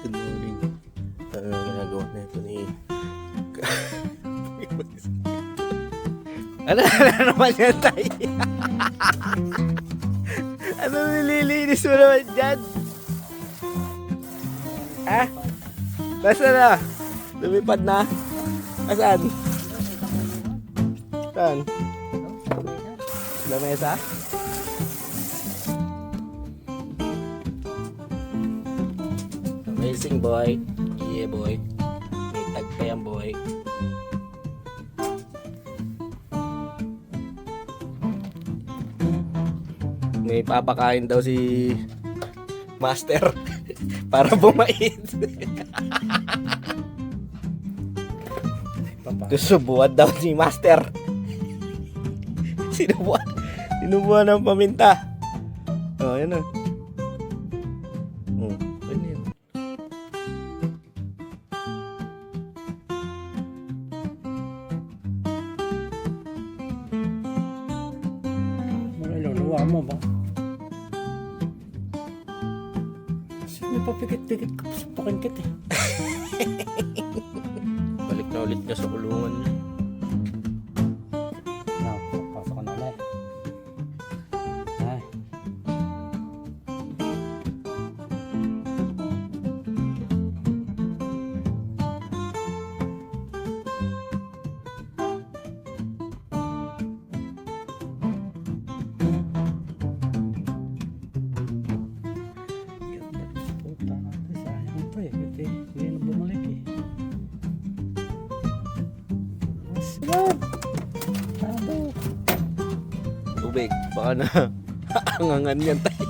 Good morning. Ano ginagawa na ito ni... ano naman yan tayo? Ano nililinis mo naman dyan? Ha? Nasaan na? Lumipad na? Nasaan? Saan? Lamesa? Amazing boy. Yeah boy. May tag pa yan boy. May papakain daw si Master para bumait. Susubuan daw si Master. Sinubuan ng paminta. Oh, yan na. Ano yun? Maluluwa mo ba? May papikit-pikit ka sa pakingkit eh. Balik na ulit ka sa kulungan niya. Pasok ka na ulit. Ay. Puta natin, sayang pa eh. Kasi hindi na bumalik eh. Tubig. Baka na angangan yan tayo.